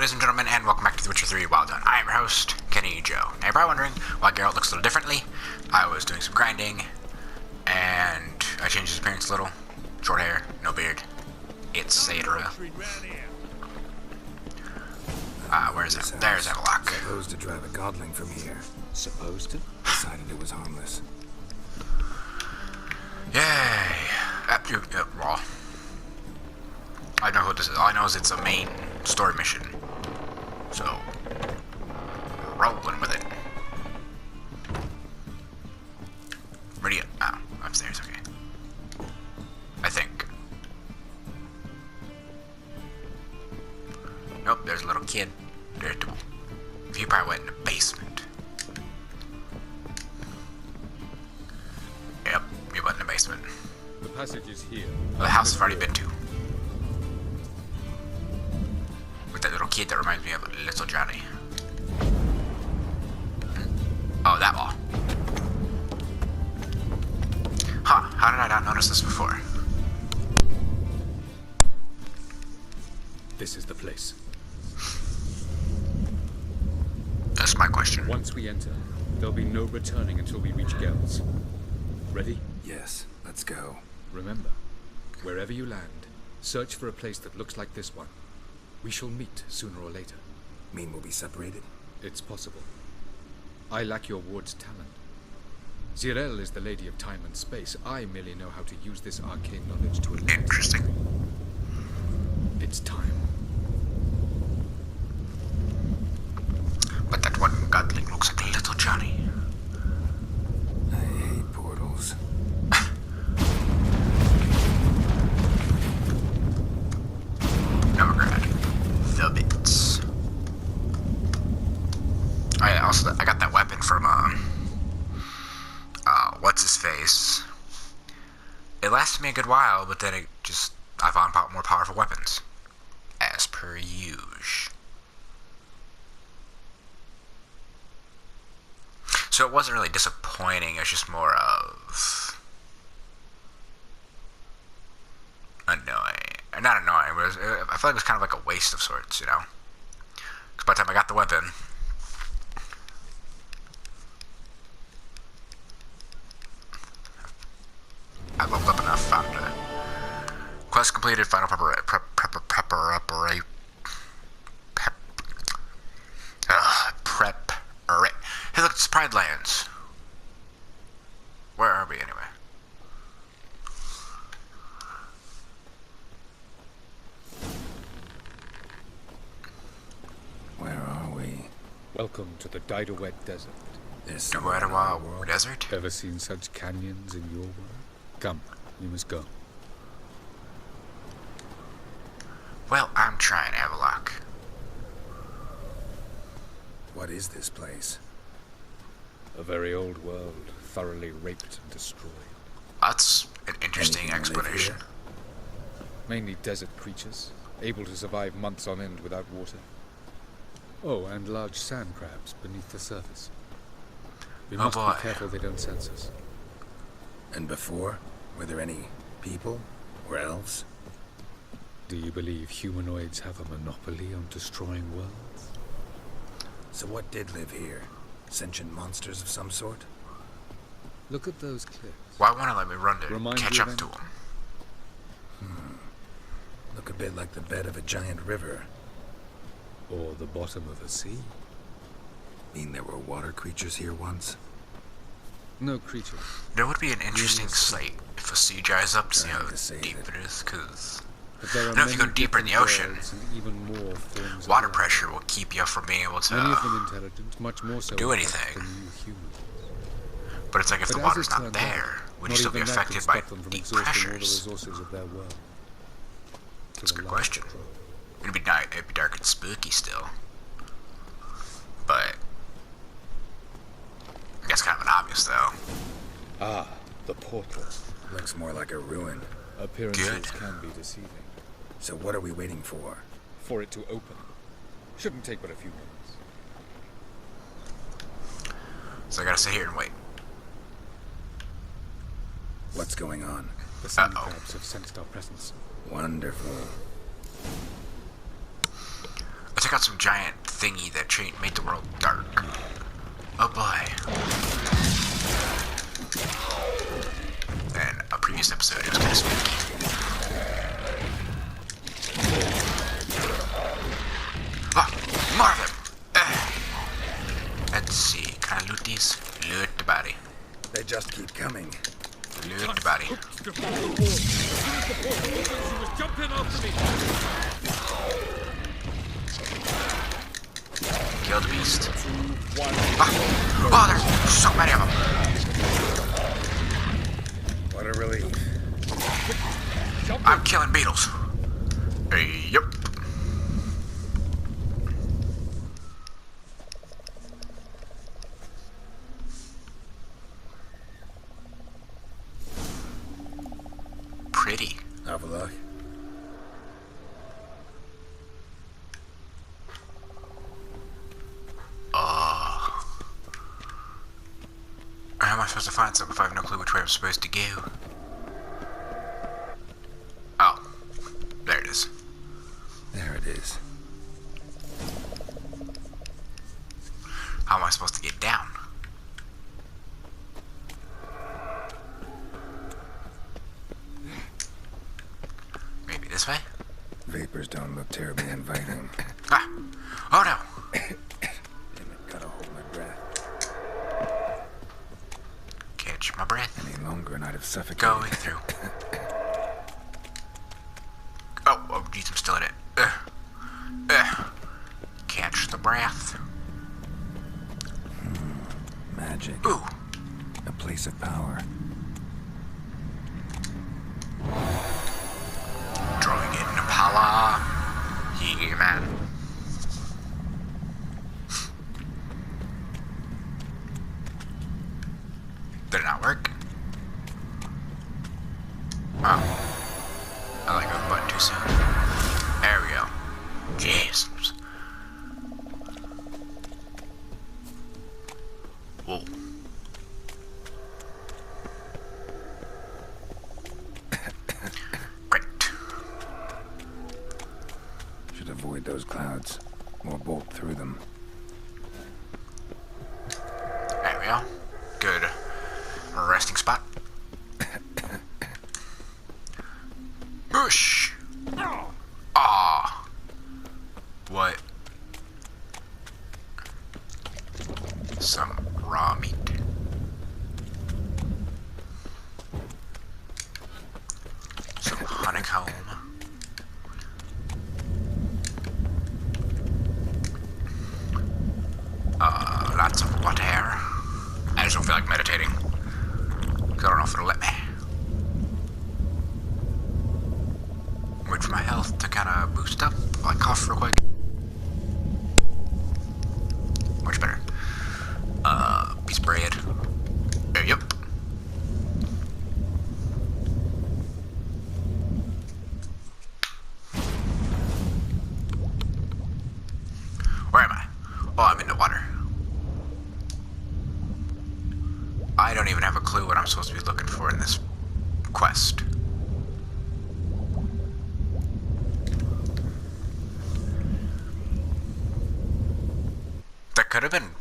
ladies and gentlemen, and welcome back to The Witcher 3 Wild Hunt. I am your host, Kenny Joe. Now, you're probably wondering why Geralt looks a little differently. I was doing some grinding, and I changed his appearance a little. Short hair, no beard, etc. Where is it? There's Avalok. Supposed to drive a godling from here. Supposed to? Decided it was harmless. Yay! Well, I know what this is. All I know is it's a main story mission. So, rolling with it. Where do you... Oh, upstairs, okay. I think. Nope, there's a little kid. He probably went in the basement. Yep, he went in the basement. The passage is here. The house I've already been to. With that little kid that reminds me of Little Johnny. Oh, that wall. Huh, how did I not notice this before? This is the place. That's my question. Once we enter, there'll be no returning until we reach Gel's. Ready? Yes, let's go. Remember, wherever you land, search for a place that looks like this one. We shall meet sooner or later. Mean we'll be separated? It's possible. I lack your ward's talent. Zirel is the lady of time and space. I merely know how to use this arcane knowledge to elect. Interesting. It's time. But that one godling looks like Little Johnny. I hate portals. Novigrad. The bits. I got that weapon from, what's his face? It lasted me a good while, but then I found more powerful weapons. As per usual. So it wasn't really disappointing, it was just more of annoying. Not annoying, but I feel like it was kind of like a waste of sorts, you know? Because by the time I got the weapon, I leveled up enough, found quest completed, final Hey, look, it's Pride Lands. Where are we, anyway? Where are we? Welcome to the Didowet Desert. This Nowhere desert? Ever seen such canyons in your world? Come, you must go. Well, I'm trying, Avalok. What is this place? A very old world, thoroughly raped and destroyed. That's an interesting Anything live explanation. here? Mainly desert creatures, able to survive months on end without water. Oh, and large sand crabs beneath the surface. We must boy. be careful they don't sense us. And before? Were there any people? Or elves? Do you believe humanoids have a monopoly on destroying worlds? So what did live here? Sentient monsters of some sort? Look at those cliffs. Why won't it let me run to Remind catch you up of to anything? him? Look a bit like the bed of a giant river. Or the bottom of a sea? Mean there were water creatures here once? No creatures. There would be an interesting sight if a sea dries up to see how Trying to say deep that- it is, because But there are I know if you go many deeper in the different ocean, worlds and even more forms of water life. pressure will keep you from being able Many of to... them intelligent, much more so do advanced anything. than you humans. But it's like if But the as water's it not turns there, out, would you not still be even that could affected by stop them from deep exhausting all the pressures? resources of their world. That's a good question. It'd be dark and spooky still. But that's kind of an obvious though. Ah, the portal. Looks more like a ruin. Appearances Good. can be deceiving. So what are we waiting for? For it to open. Shouldn't take but a few minutes. So I gotta sit here and wait. What's going on? The sand crabs have sensed our presence. Wonderful. took out some giant thingy that made the world dark. Oh boy. In a previous episode, it was kind of spooky. Ah, more of them! Let's see, can I loot these? Loot the body. They just keep coming. Loot the body. Kill the beast. Oh, there's so many of them. What a relief. I'm killing beetles. Yep. Pretty. Have a look. How am I supposed to find something if I have no clue which way I'm supposed to go? Oh, there it is. There it is. How am I supposed to get down? Maybe this way? Vapors don't look terribly inviting. Ah! Oh no! Damn it, gotta hold my breath. Catch my breath. Any longer and I'd have suffocated. Going through. Oh, geez, I'm still in it. Catch the breath. Magic. Ooh. A place of power. Drawing in Impala. Yeah, man. Did it not work? Oh. I like a button too soon. There we go. Jeez. Whoa. Great. Should avoid those clouds or bolt through them. There we go. Good resting spot. Bush. Ah. What? Some raw meat. Some honeycomb. Lots of water. I just don't feel like meditating. 'Cause I don't know if it'll let me. Wait for my health to kind of boost up. I'll cough real quick. Much better. Piece of bread. Yep. Where am I? Oh, I'm in the water. I don't even have a clue what I'm supposed to be looking for in this quest. That could have been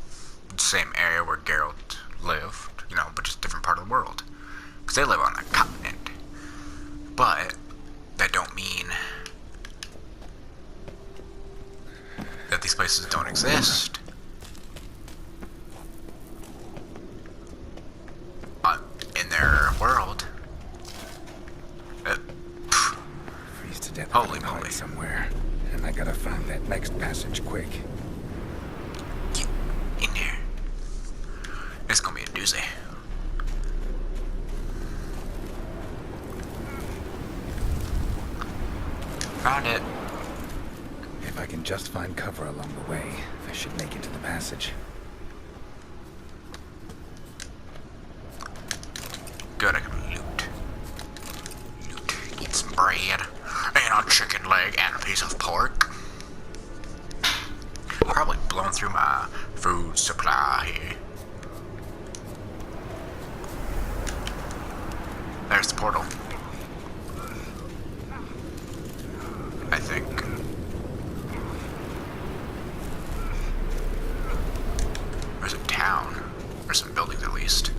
the same area where Geralt lived, you know, but just a different part of the world. Because they live on a continent. But that don't mean that these places don't exist. In their world. Freeze to death. Holy I'm moly. somewhere, and I gotta find that next passage quick. Get in there. It's gonna be a doozy. Found it. If I can just find cover along the way, I should make it to the passage. Good, I can loot. Loot. Eat some bread. And a chicken leg and a piece of pork. Probably blown through my food supply here. There's the portal. I think. There's a town. Or some buildings at least.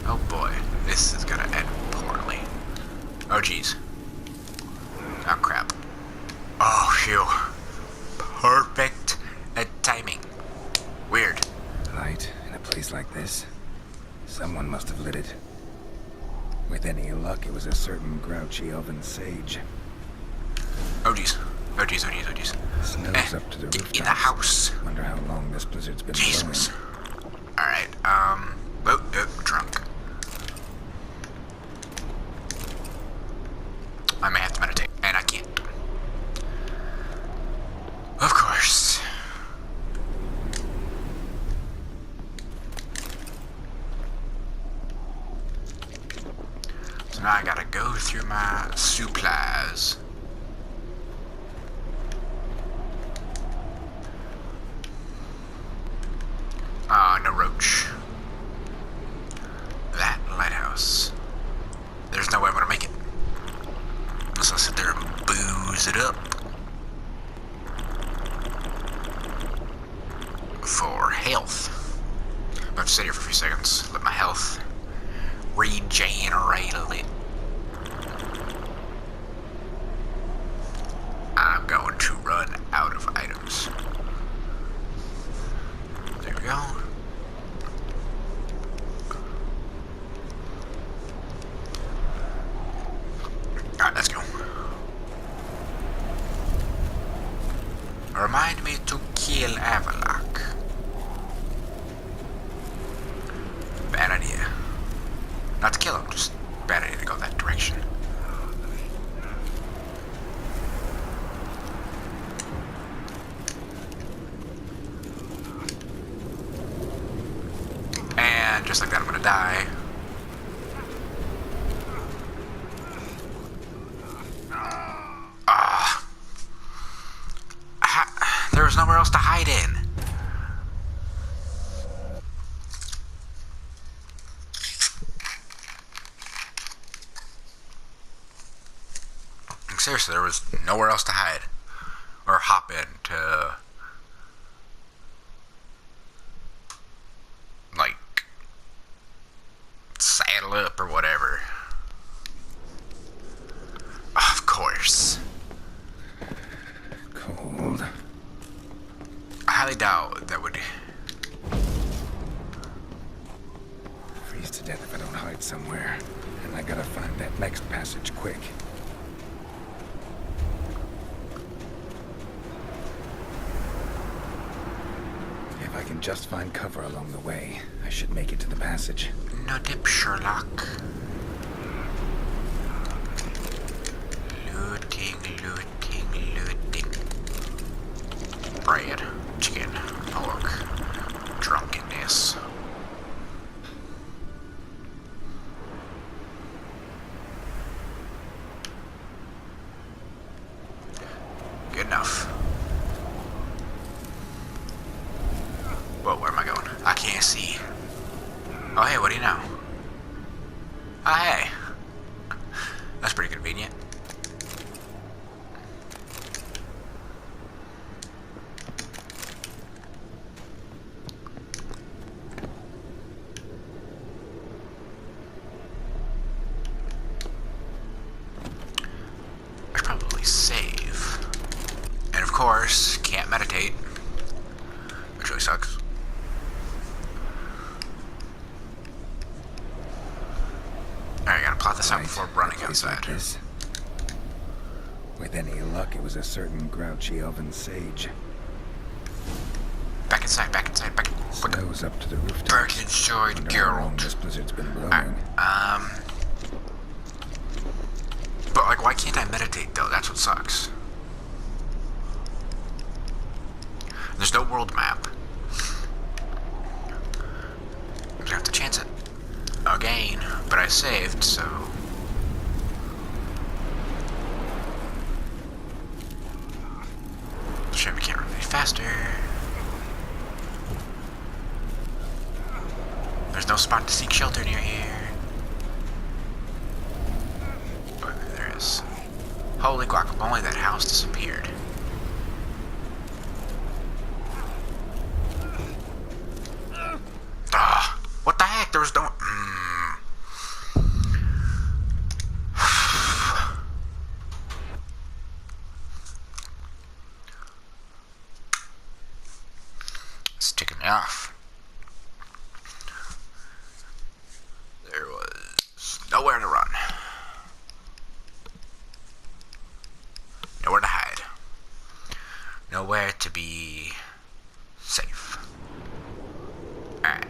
Oh boy, this is gonna end poorly. Oh geez. Oh crap. Oh phew. Perfect timing. Weird. Light in a place like this? Someone must have lit it. With any luck, it was a certain grouchy oven sage. Oh geez. Oh geez, oh geez, oh geez. Snow's up to the rooftops. Get in the house. Wonder how long this blizzard's been Jesus. blowing. Alright, drunk. I may have to meditate, and I can't. Of course. So now I gotta go through my supplies. Ah, no roach. That lighthouse. There's no way I'm gonna make it. Unless I sit there and booze it up. For health. I have to sit here for a few seconds. Let my health regenerate a bit. I'm going to run out of items. There we go. Alright, let's go. Remind me to kill Avalok. Bad idea. Not to kill him, just bad idea to go that direction. And just like that, I'm gonna die. There was nowhere else to hide in. Seriously, there was nowhere else to hide. Or hop in to... like... saddle up or whatever. Of course. Cold. I highly doubt that would... Freeze to death if I don't hide somewhere. And I gotta find that next passage quick. If I can just find cover along the way, I should make it to the passage. No dip, Sherlock. Looting, looting, looting. Bread, chicken, pork, drunkenness. Good enough. Whoa, where am I going? I can't see. Oh, hey, what do you know? Oh, hey. That's pretty convenient. I should probably save. And of course, can't meditate. Which really sucks. Alright, I gotta plot this out before running outside. Like this. With any luck, it was a certain grouchy oven sage. Back inside, back inside, back. Snow's up to the rooftops. Back inside, Wonder how long Geralt. this blizzard's been blowing. Alright, but like, why can't I meditate though? That's what sucks. There's no world map. I'm gonna have to chance it again, but I saved, so. Shame we can't run any faster. There's no spot to seek shelter near here. Oh, there is. Holy guacamole, that house disappeared. enough. There was nowhere to run. Nowhere to hide. Nowhere to be safe. Alright.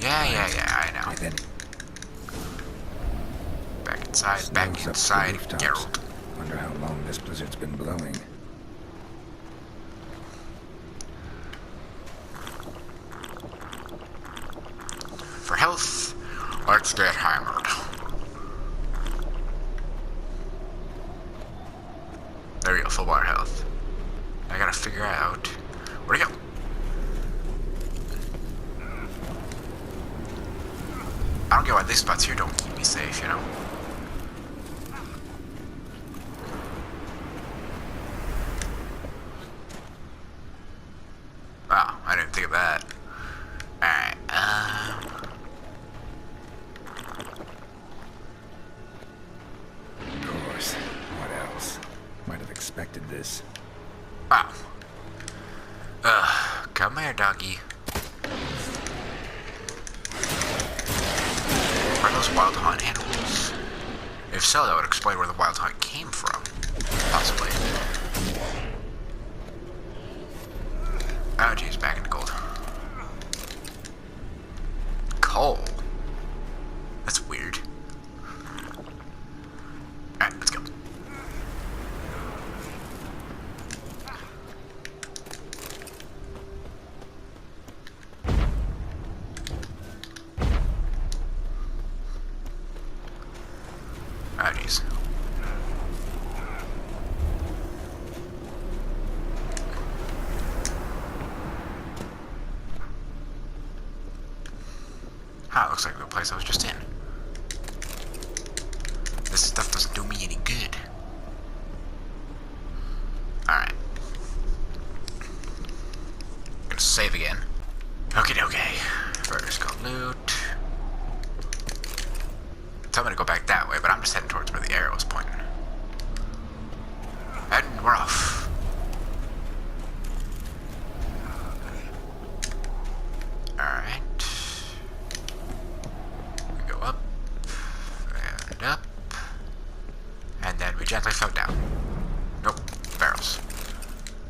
Yeah, I know. Right then. Back inside, Geralt. Wonder how long this blizzard's been blowing. For health, let's get hammered. There we go, full bar health. I gotta figure out where to go. I don't get why these spots here don't keep me safe, you know? Wow, I didn't think of that. Alright, Of course. What else? Might have expected this. wow. Come here, doggy. Are those wild hunt animals? If so, that would explain where the wild hunt came from. Possibly. Oh, geez, back into gold. Coal? That's weird. Alright, let's go. Oh, jeez. Ah, looks like the place I was just in. This stuff doesn't do me any good. Alright. Gonna save again. Okay. First go loot. Tell me to go back that way, but I'm just heading towards where the arrow was pointing. And we're off. Alright. We go up. And up. And then we gently float down. Nope. Barrels.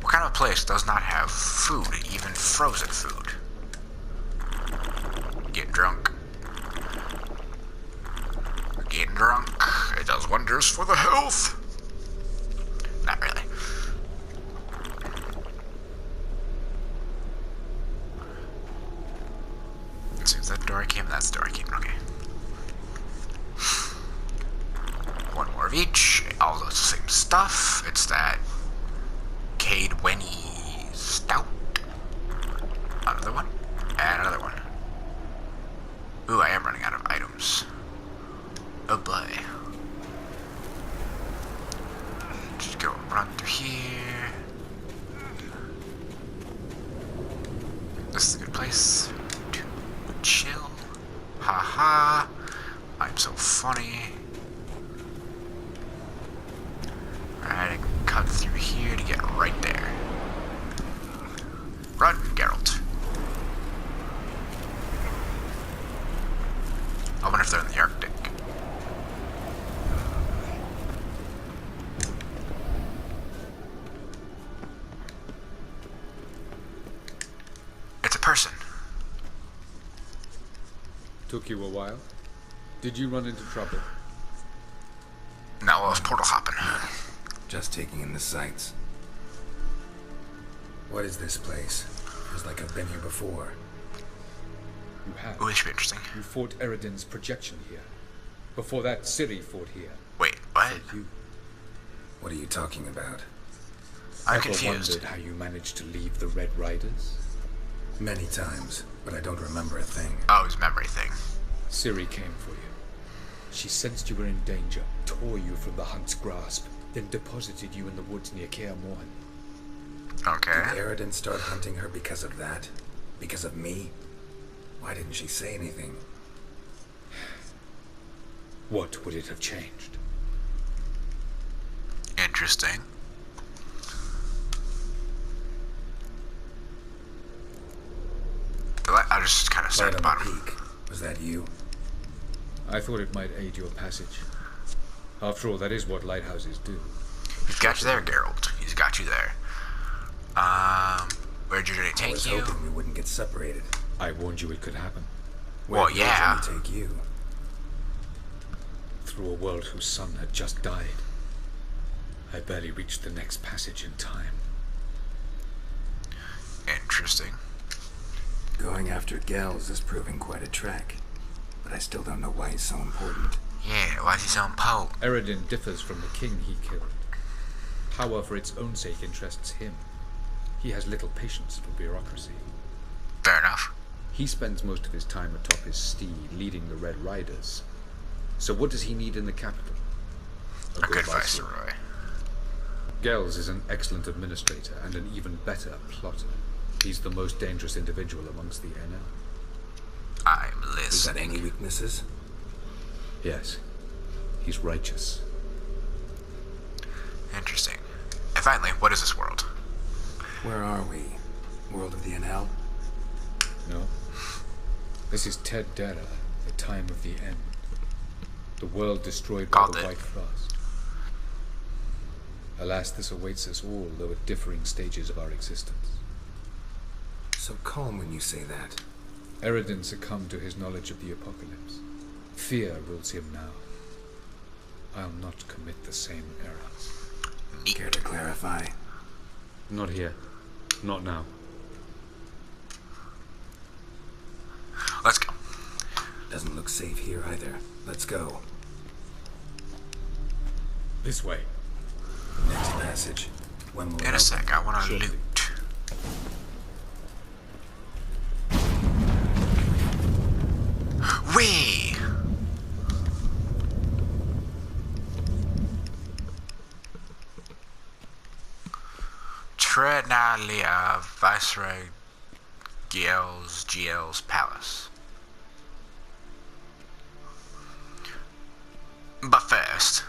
What kind of place does not have food, even frozen food? Getting drunk. Getting drunk. It does wonders for the health. Not really. Let's see, is that the door I came? That's the door I came. Okay. One more of each. All the same stuff. It's that Cade Wenny Stout. Another one. And another one. Ooh, I am running out of items. Oh boy. Just go run through here. This is a good place to chill. Haha. I'm so funny. Alright, I can cut through here to get right there. Run, Geralt. I wonder if they're in the Arctic. It's a person. Took you a while? Did you run into trouble? No, I was portal hopping. Just taking in the sights. What is this place? Feels like I've been here before. You have. Ooh, this should be interesting. You fought Eredin's projection here. Before that, Ciri fought here. Wait, what? You What are you talking about? I'm ever confused. wondered how you managed to leave the Red Riders? Many times, but I don't remember a thing. Oh, his memory thing. Ciri came for you. She sensed you were in danger, tore you from the Hunt's grasp, then deposited you in the woods near Kaer Morhen. Okay. Did Eredin start hunting her because of that? Because of me? Why didn't she say anything? What would it have changed? Interesting. start at the Right on bottom. peak. Was that you? I thought it might aid your passage. After all, that is what lighthouses do. He's got you there, Geralt. He's got you there. Where'd your journey I take was you? hoping we wouldn't get separated. I warned you it could happen. Well, Where did yeah. the journey take you? Through a world whose son had just died. I barely reached the next passage in time. Interesting. Going after Gels is proving quite a trek. But I still don't know why he's so important. Yeah, why is he so important? Eredin differs from the king he killed. Power for its own sake interests him. He has little patience for bureaucracy. Fair enough. He spends most of his time atop his steed, leading the Red Riders. So what does he need in the capital? A good viceroy. Gels is an excellent administrator and an even better plotter. He's the most dangerous individual amongst the NL. I'm Is that listening. any weaknesses? Yes, he's righteous. Interesting. And finally, what is this world? Where are we? World of the NL? No. This is Ted Dara, the time of the end. The world destroyed by Called the it. White Frost. Alas, this awaits us all, though at differing stages of our existence. So calm when you say that. Eredin succumbed to his knowledge of the apocalypse. Fear rules him now. I'll not commit the same error. Care to clarify? Not here. Not now. Let's go. Doesn't look safe here either. Let's go. This way. Next passage. When will it In a open? sec, I want to Shortly. loot. Wee! Tread nightly of Viceroy GL's palace. But first...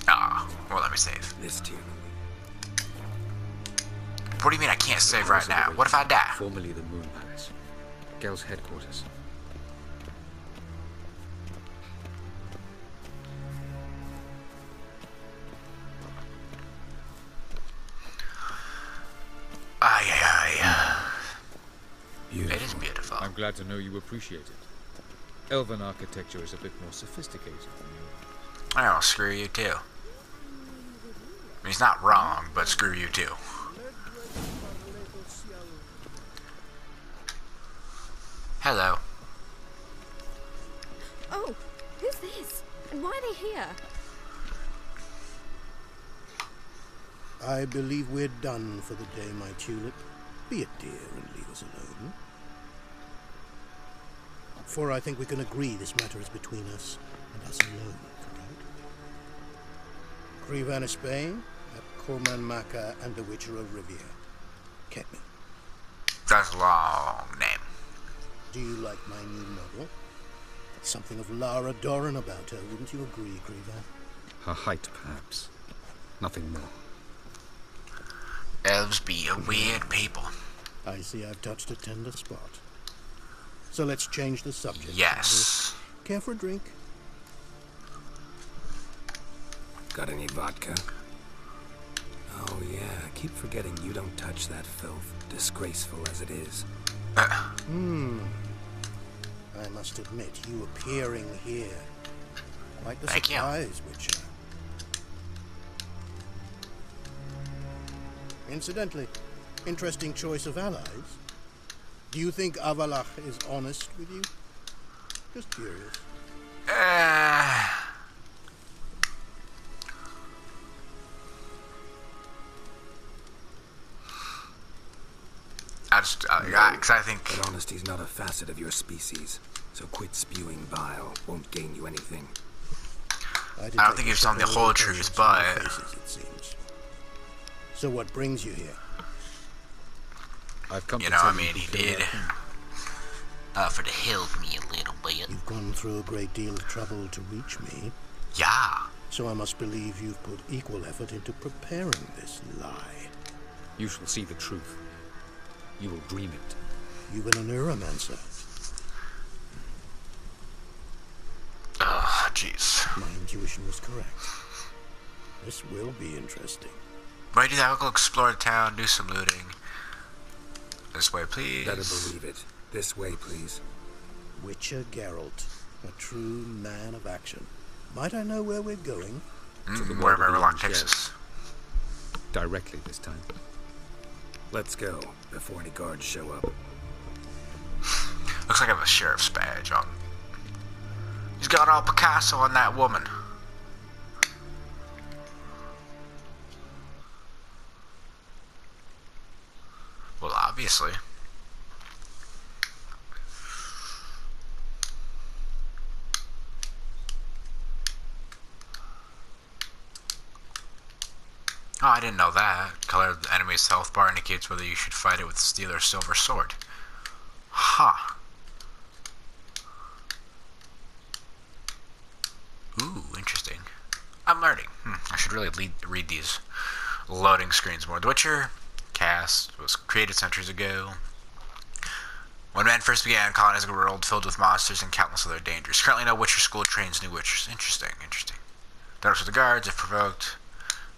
well, let me save. This too. What do you mean I can't save right now? What if I die? Formerly the Moon Palace. Gel's headquarters. Aye, aye, aye. Beautiful. It is beautiful. I'm glad to know you appreciate it. Elven architecture is a bit more sophisticated than yours. Oh, screw you too. I mean, he's not wrong, but screw you too. Hello. Oh, who's this? And why are they here? I believe we're done for the day, my tulip. Be a dear and leave us alone. For I think we can agree this matter is between us and us alone, correct? Crevan of Spain, at Corman Maca and the Witcher of Rivia. Ketman, That's a long name. do you like my new model? Got something of Lara Doran about her, wouldn't you agree, Crevan? Her height, perhaps. Nothing more. Elves be a weird people. I see I've touched a tender spot. So let's change the subject. Yes. Care for a drink? Got any vodka? Oh yeah, I keep forgetting you don't touch that filth, disgraceful as it is. Uh, I must admit, you appearing here, quite the Thank you. surprise, Witcher. Incidentally, interesting choice of allies. Do you think Avalach is honest with you? Just curious. because I think But honesty's not a facet of your species, so quit spewing bile. Won't gain you anything. I don't think you've told the whole truth, but Faces, it seems. So what brings you here? I've come you to know, tell I mean, who he killed did our king. offer to help me a little bit. You've gone through a great deal of trouble to reach me, Yeah. so I must believe you've put equal effort into preparing this lie. You shall see the truth. You will dream it. You've been a neuromancer. Ugh, jeez. My intuition was correct. This will be interesting. Why do that? We'll go explore the town, do some looting. This way, please. Better believe it. This way, please. Witcher Geralt, a true man of action. Might I know where we're going? Wherever Riverlock takes Shed. us. Directly this time. Let's go, before any guards show up. Looks like I have a sheriff's badge on. He's got all Picasso on that woman. Well, obviously. Oh, I didn't know that. Color of the enemy's health bar indicates whether you should fight it with steel or silver sword. Huh. Ooh, interesting. I'm learning. I should really read these loading screens more. The Witcher cast was created centuries ago, when men first began colonizing a world filled with monsters and countless other dangers. Currently, no Witcher school trains new Witchers. Interesting, interesting. Darts with the guards, if provoked,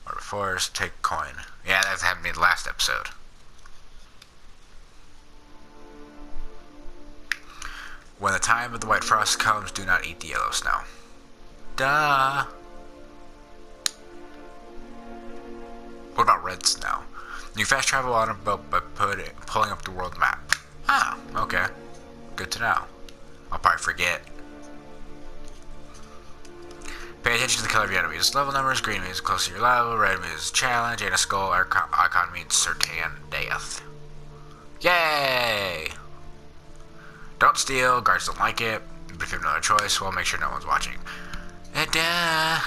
or forced, take coin. Yeah, that happened to me in the last episode. When the time of the white frost comes, do not eat the yellow snow. Duh. What about red snow? You fast travel on a boat by pulling up the world map. Ah, okay. Good to know. I'll probably forget. Pay attention to the color of your enemies. Level numbers, green means closer to your level, red means challenge, and a skull icon means certain death. Yay! Don't steal, guards don't like it, but if you have no other choice, well, make sure no one's watching. Duh.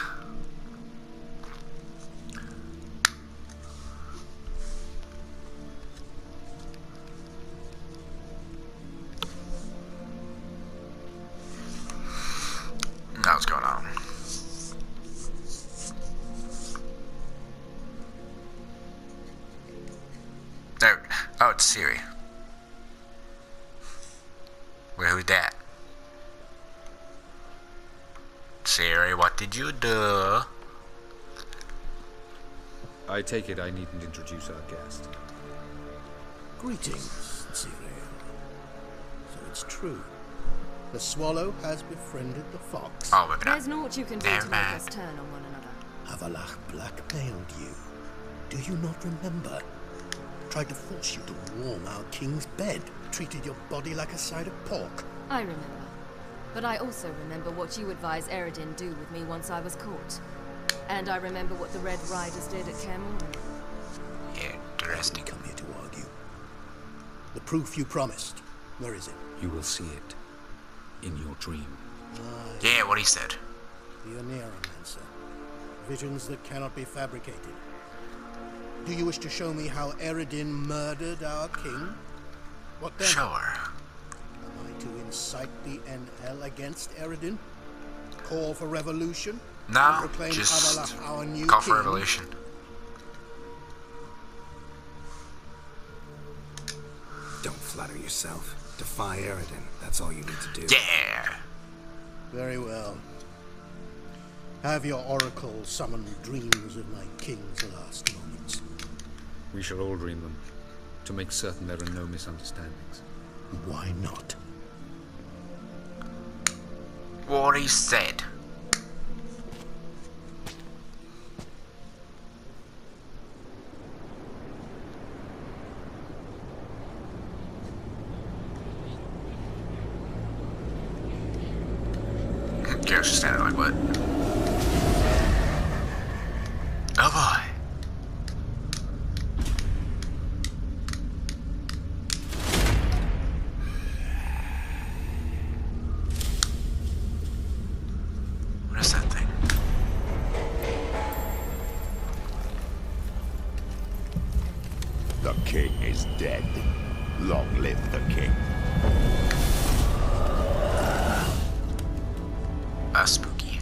Now what's going on? There. Oh, it's Siri. Wait, who's that? Siri, what did you do? I take it I needn't introduce our guest. Greetings, Cyril. So it's true. The swallow has befriended the fox. Oh, maybe not. There's naught you can do Never to make mind. us turn on one another. Avalach blackmailed you. Do you not remember? Tried to force you to warm our king's bed. Treated your body like a side of pork. I remember. But I also remember what you advised Eredin do with me once I was caught. And I remember what the Red Riders did at Cameron. Interesting. Come here to argue. The proof you promised. Where is it? You will see it in your dream. Yeah, what he said. The Neuromancer. Visions that cannot be fabricated. Do you wish to show me how Eredin murdered our king? What then? Sure. Am I to incite the NL against Eredin? Call for revolution? No, And proclaim just Avalach our new call for king? revolution. Don't flatter yourself. Defy Eredin. That's all you need to do. Yeah. Very well. Have your oracle summon dreams of my king's last moments. We shall all dream them, to make certain there are no misunderstandings. Why not? What he said. Garrett's just standing like, what? Oh boy. What is that thing? The king is dead. Long live the king. Spooky.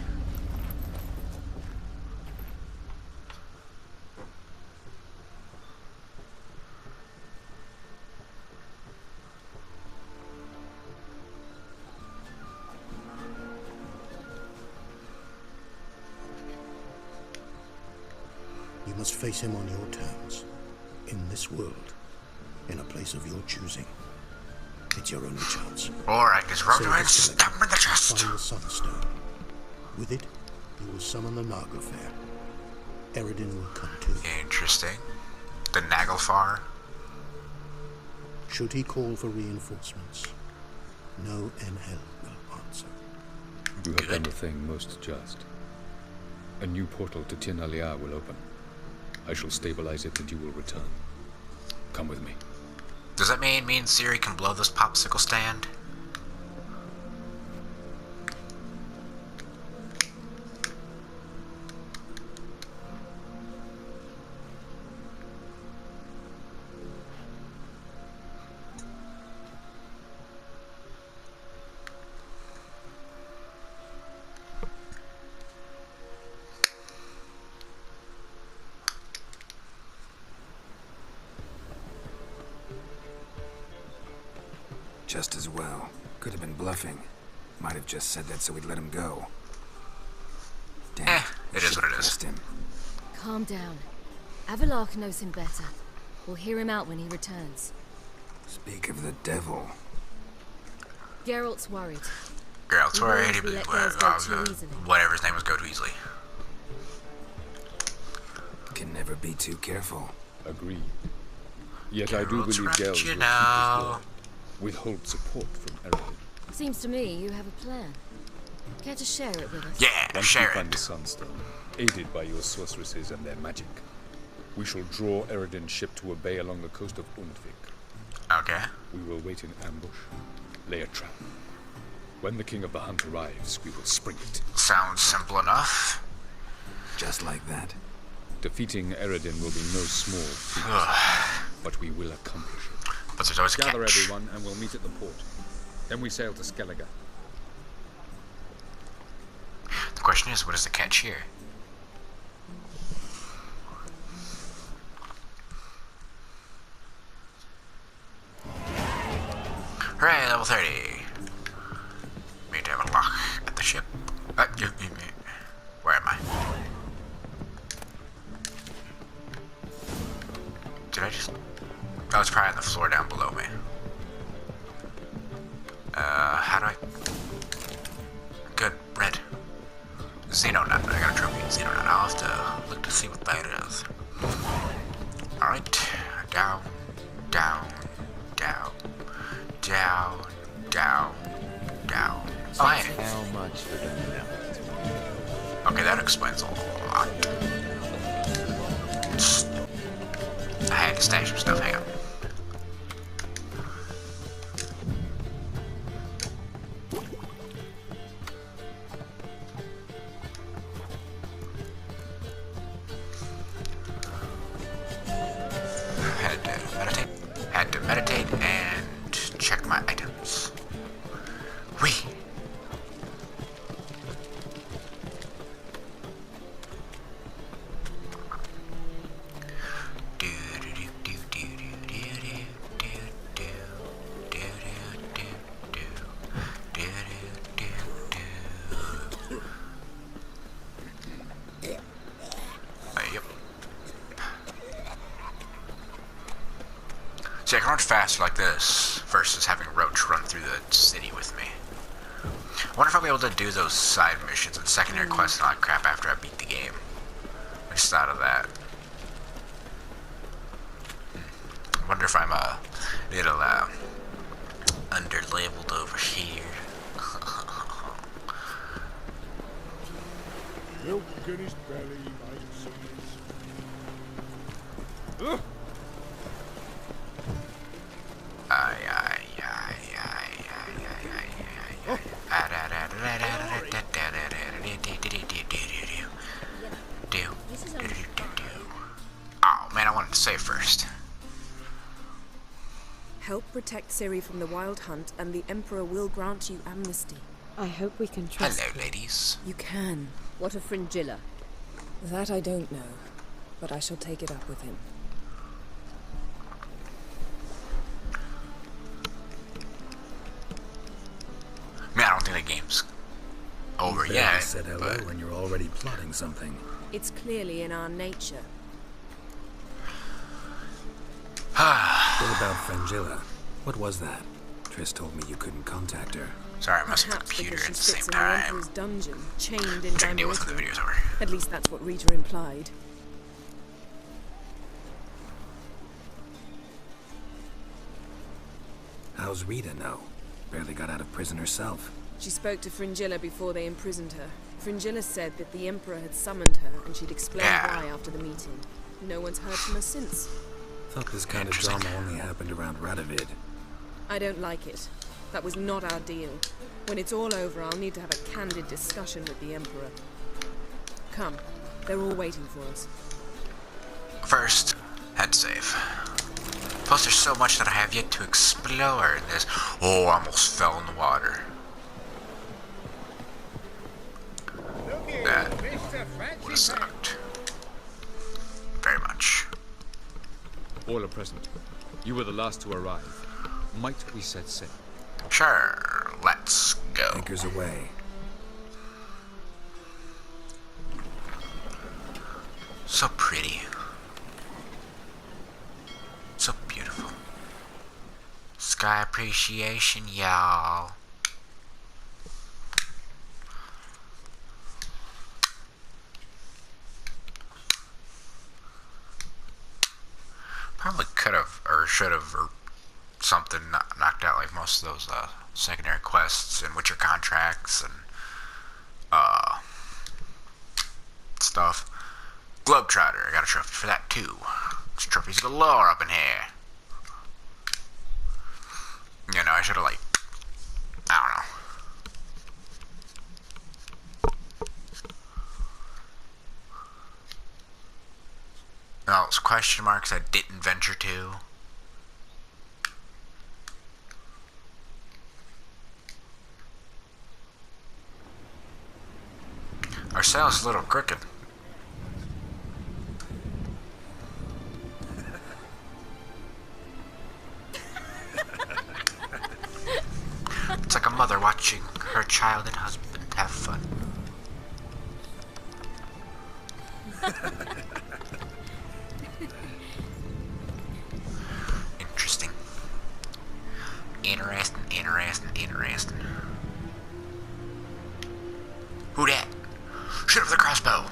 You must face him on your terms. In this world. In a place of your choosing. It's your only chance. Or I just roll So you and just stab him in the chest. find the Sunstone. With it, you will summon the Naglfar. Eredin will come too. Interesting. The Naglfar. Should he call for reinforcements, no Enhel will answer. You have done the thing most just. A new portal to Tin Alia will open. I shall stabilize it and you will return. Come with me. Does that mean me and Siri can blow this popsicle stand? Just as well. Could have been bluffing. Might have just said that so we'd let him go. Damn. It is what it is. Trust him. Calm down. Avalark knows him better. We'll hear him out when he returns. Speak of the devil. Geralt's worried. Geralt's He worried. knows He we was, let girls go too easily. whatever his name was, go too easily. Can never be too careful. Agreed. Yet I do Geralt's believe right, Geralt will keep you his know. word. Withhold support from Eredin. Seems to me you have a plan. Care to share it with us? Yeah, Once share we find it. the Sunstone, aided by your sorceresses and their magic, we shall draw Eredin's ship to a bay along the coast of Undvik. Okay. We will wait in ambush, lay a trap. When the King of the Hunt arrives, we will spring it. Sounds simple enough. Just like that. Defeating Eredin will be no small feat, but we will accomplish it. But there's always a Gather catch. everyone, and we'll meet at the port. Then we sail to Skellige. The question is, what is the catch here? Hooray, level 30. Need to have a lock at the ship. Where am I? Did I just... Oh, it's probably on the floor down below me. How do I... Good, red. Xenonut. I got a trophy in Xenonut. I'll have to look to see what that is. Alright. Down, down, down, down, down, down. Oh, hey. How much for the milk? Okay, that explains a lot. I had to stash some stuff. Hang on. Had to meditate and check my items. Whee! Yep. See, I can run faster like this versus having Roach run through the city with me. I wonder if I'll be able to do those side missions and secondary quests and all that crap after I beat the game. I just thought of that. I wonder if I'm a little under-leveled over here. Milk in his belly, my sons. Oh man, I wanted to save first. Help protect Ciri from the Wild Hunt, and the Emperor will grant you amnesty. I hope we can trust Hello, you. ladies. You can. What a fringilla. That I don't know, but I shall take it up with him. Man, I don't think the game's over You yet. said hello But when you're already plotting something. It's clearly in our nature. What about Frangilla? What was that? Triss told me you couldn't contact her. Sorry, I must have the Perhaps computer because at she the same sits in the time. Emperor's dungeon, chained in Which I can deal with when the Dimeridium. video's over. At least that's what Rita implied. How's Rita know? Barely got out of prison herself. She spoke to Fringilla before they imprisoned her. Fringilla said that the Emperor had summoned her and she'd explain why after the meeting. No one's heard from her since. Thought this kind of drama only happened around Radovid. I don't like it. That was not our deal. When it's all over, I'll need to have a candid discussion with the Emperor. Come. They're all waiting for us. First, head save. Plus, there's so much that I have yet to explore in this. Oh, I almost fell in the water. That would have sucked. Very much. All are present. You were the last to arrive. Might we set sail? Sure, let's go. Anchors away. So pretty. So beautiful. Sky appreciation, y'all. Probably could have, or should have, or something knocked out like most of those secondary quests and Witcher contracts and stuff. Globetrotter, I got a trophy for that too. There's trophies galore up in here. You know, I should have like, I don't know. All those question marks I didn't venture to. Our sail's a little crooked. It's like a mother watching her child and husband have fun. Interesting. Interesting. Who dat? Shoot up the crossbow.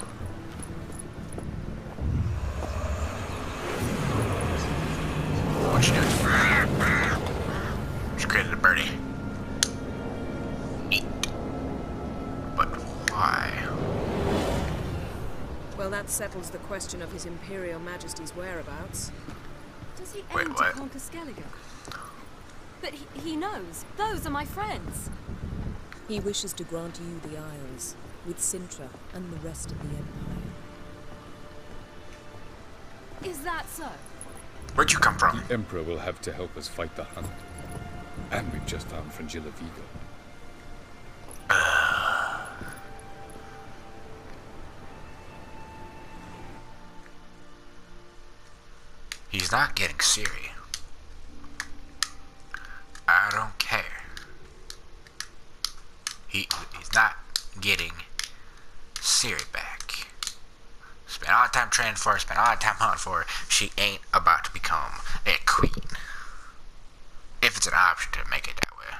What you doing? She created a birdie. Neat. But why? Well, that settles the question of His Imperial Majesty's whereabouts. Does he Wait, aim what? to conquer Skellige? But he knows. Those are my friends. He wishes to grant you the Isles, with Sintra and the rest of the Empire. Is that so? Where'd you come from? The Emperor will have to help us fight the Hunt. And we've just found Frangilla Vigo. He's not getting Siri. I don't care. He's not getting Siri back. Spent all the time training for her, spent all the time hunting for her. She ain't about to become a queen. If it's an option to make it that way.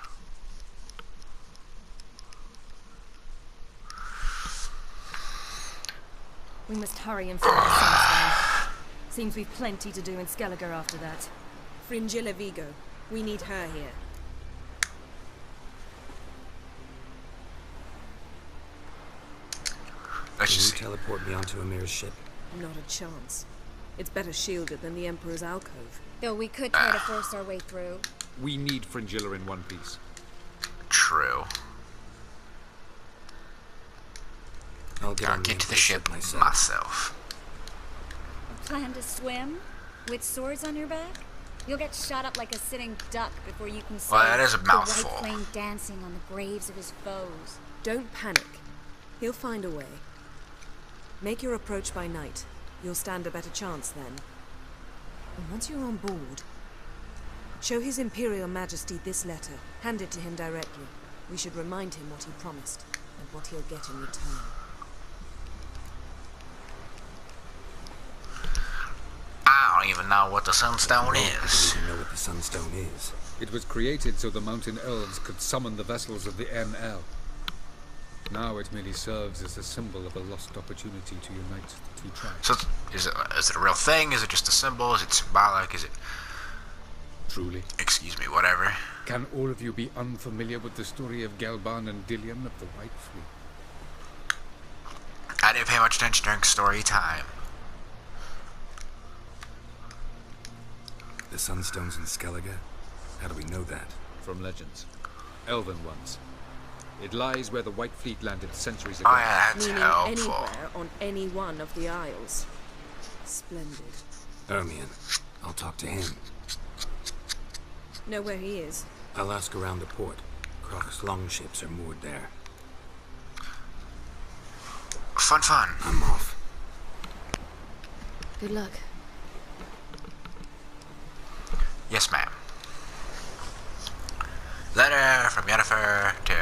We must hurry and find the sunstone. Seems we've plenty to do in Skellige after that. Fringilla Vigo. We need her here. Let's Can you just see. teleport me onto Amir's ship? Not a chance. It's better shielded than the Emperor's alcove. Though we could try to force our way through. We need Frangilla in one piece. True. I'll get I'll on get to the Emperor's ship myself. Plan to swim? With swords on your back? You'll get shot up like a sitting duck before you can say Well, that is a the mouthful. white flame dancing on the graves of his foes. Don't panic. He'll find a way. Make your approach by night. You'll stand a better chance then. And once you're on board, show His Imperial Majesty this letter. Hand it to him directly. We should remind him what he promised, and what he'll get in return. I don't even know what the Sunstone is. I don't know what the Sunstone is. It was created so the mountain elves could summon the vessels of the NL. Now it merely serves as a symbol of a lost opportunity to unite the two tribes. So, is it a real thing? Is it just a symbol? Is it symbolic? Is it... Truly. Excuse me, whatever. Can all of you be unfamiliar with the story of Gelban and Dillion of the White Fleet? I didn't pay much attention during story time. The Sunstone's in Skellige? How do we know that? From legends. Elven ones. It lies where the White Fleet landed centuries ago. Oh yeah, that's Meaning helpful. anywhere on any one of the Isles. Splendid. Ermion. I'll talk to him. Know where he is? I'll ask around the port. Croc's longships are moored there. Fun. I'm off. Good luck. Yes, ma'am. Letter from Yennefer to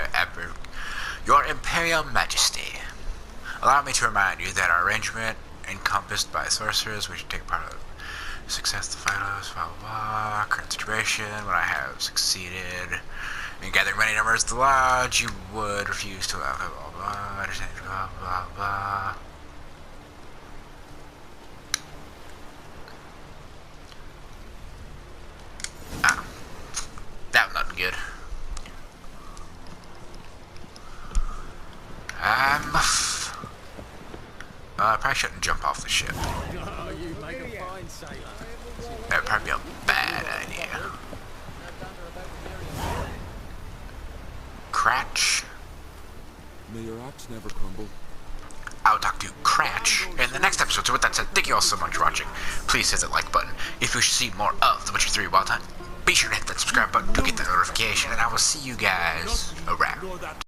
Your Imperial Majesty. Allow me to remind you that our arrangement encompassed by sorcerers which take part of success the finals, blah blah blah, current situation, when I have succeeded in gathering many numbers to the lodge, you would refuse to allow blah blah blah, understand blah blah blah. Ah, that was not good. I probably shouldn't jump off the ship. That would probably be a bad idea. Cratch. May your axe never crumble. I'll talk to Cratch in the next episode. So with that said, thank you all so much for watching. Please hit that like button if you wish to see more of The Witcher 3 Wild Hunt. Be sure to hit that subscribe button to get the notification, and I will see you guys around.